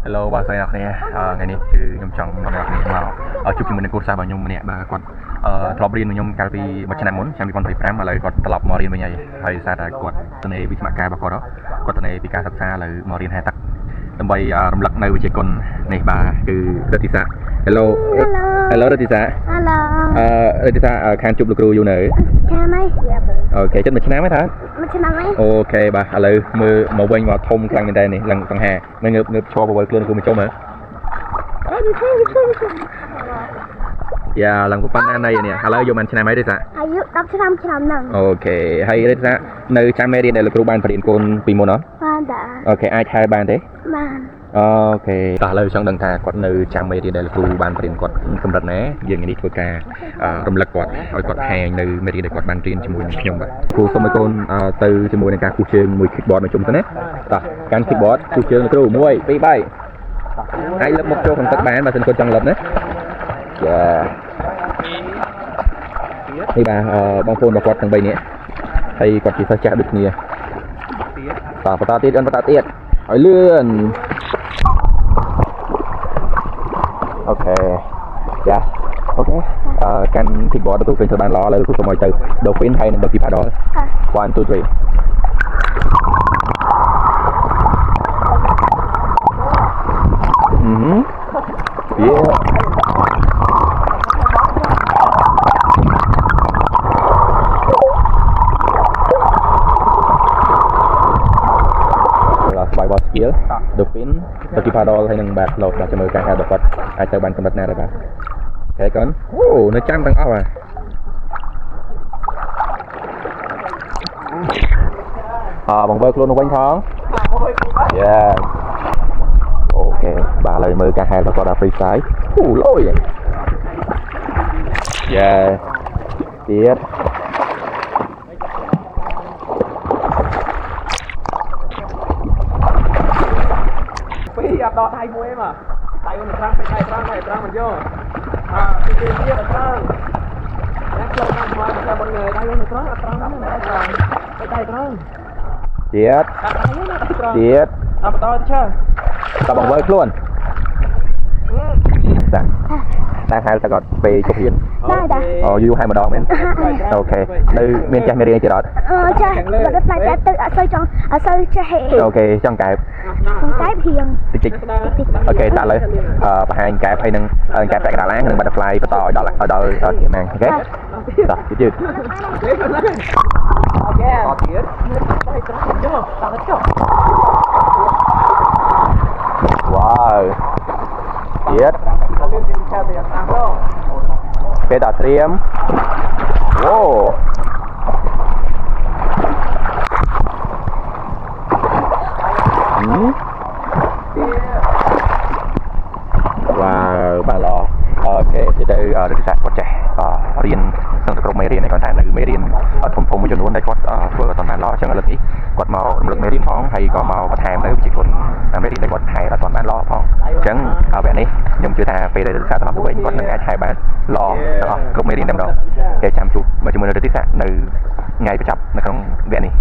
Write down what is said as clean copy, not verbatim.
Hello បាទស្រីអ្នកគ្នាថ្ងៃនេះគឺខ្ញុំចង់មកអ្នកគ្នាមកជួបជាមួយនឹងគូសាស្ត្ររបស់ខ្ញុំម្នាក់បាទគាត់ធ្លាប់រៀនvớiខ្ញុំកាលពីមួយឆ្នាំមុនឆ្នាំ2025ឥឡូវគាត់ត្រឡប់មករៀនវិញហើយសារតែគាត់ទៅនៃវិស្វកម្មការរបស់គាត់ទៅនៃពីការសិក្សាឥឡូវមករៀនហែទឹកដើម្បីរំលឹកនៅវិជ្ជាគុណនេះបាទគឺរិទ្ធិសា Hello Hello រិទ្ធិសា Hello រិទ្ធិសាខានជួបលោកគ្រូយូរនៅខានអីអូខេចិត្តមួយឆ្នាំទេថាមួយឆ្នាំអីអូខេបាទឥឡូវមើលមកវិញមកធំខ្លាំងមែនតើនេះឡើងសង្ហាមិនងើបឈរបវលខ្លួនគ្រូមកចុះមើលយ៉ាឡើងប៉ុណ្ណាណៃនេះឥឡូវយកមិនឆ្នាំអីទេសាអាយុ10ឆ្នាំហ្នឹងអូខេហើយរិទ្ធសានៅចាំមេរៀនដែលលោកគ្រូបានបរៀនកូនពីមុនអត់បានតាអូខេអាចហៅបានទេបានអូខេតោះឥឡូវចង់ដឹងថាគាត់នៅចាំមេរៀនដែលលោកគ្រូបានបរៀនគាត់កម្រិតណាយើងនេះធ្វើការរំលឹកគាត់ឲ្យគាត់ហាញនៅមេរៀនដែលគាត់បានរៀនជាមួយនឹងខ្ញុំបាទគ្រូសូមឲ្យកូនទៅជាមួយនឹងការគូសជើងមួយ kickboard មកជុំទៅណាតោះកាន់ kickboard គូសជើងលោកគ្រូ1 2 3អាចលើកមកចូលក្នុងទឹកបានបើសិនគាត់ចង់លឹកណាយ៉ានេះបាទបងប្អូនរបស់គាត់ទាំង3នាក់ហើយគាត់ជាសិស្សចាស់ដូចគ្នាតបន្តទៀតបន្តទៀតឲ្យលឿនអូខេយ៉ាអូខេកាន់ keyboard ទៅឃើញទៅបានល្អឥឡូវគ្រូសូមឲ្យទៅ Dolphin ហើយនឹង Dolphin Paddle 1 2 3Yeah. Survival skill, Dolphin, Dolphin Paddle ហើយនឹង Back Float បាទជាមួយការហៅរបស់គាត់អាចទៅបានកម្រិតណាដែរបាទអូខេកូនអូនៅចាំទាំងអស់បងវើខ្លួនវិញផងយ៉ាអូខេបាទឥឡូវមើលការហែលរបស់គាត់ដល់ free side អូលយយ៉ាទៀតពីអត់ដកដៃមួយឯងមកដៃមិនត្រង់ដៃត្រង់មិនយកទីទៀតអត់ត្រង់អ្នកចូលតាមមកតែមិនដៃមិនត្រង់អត់ត្រង់ហ្នឹងដៃត្រង់ទៀតទៀតអត់បន្តឈើតបងវើខ្លួនតាហៅតែគាត់ពេលជប់រៀនអូយូរហើយម្ដងមែនអូខេនៅមានចាស់មេរៀនទៀតអត់ចាស់គាត់ផ្លាច់តែទឹកអត់សូវចង់អត់សូវចេះអូខេចង់កែបរៀងតិចអូខេតាឥឡូវបង្ហាញកែបហើយនឹងកែបតែក្តារឡាននិង butterfly បន្តឲ្យដល់ម៉ាំងអូខេតោះយឺតអូខេអត់ទៀតដៃត្រង់យកដល់ចុះវ៉ាវទៀតពេលដល់ត្រៀមអូវ៉ាវបានល្អអូខេទៅរិទ្ធិសាស្ត្រគាត់ចេះរៀនសឹងតែគ្រប់មេរៀនឯគាត់តែនៅមេរៀនធំមួយចំនួនដែលគាត់ធ្វើអត់បានល្អអញ្ចឹងឥឡូវនេះគាត់មករំលឹកមេរៀនផងហើយក៏មកបន្ថែមនៅវិជ្ជាគុណមេរៀនដែលគាត់ថែអត់បានល្អផងអញ្ចឹងវគ្គនេះខ្ញុំជឿថាពេលដែលរិទ្ធិសាស្ត្រត្រឡប់ទៅវិញគាត់នឹងអាចថែបានល្អទាំងអស់គ្រប់មេរៀនតែម្ដងគេចាំជួបជាមួយនឹងរិទ្ធិសាស្ត្រនៅថ្ងៃបញ្ចប់នៅក្នុងវគ្គនេះ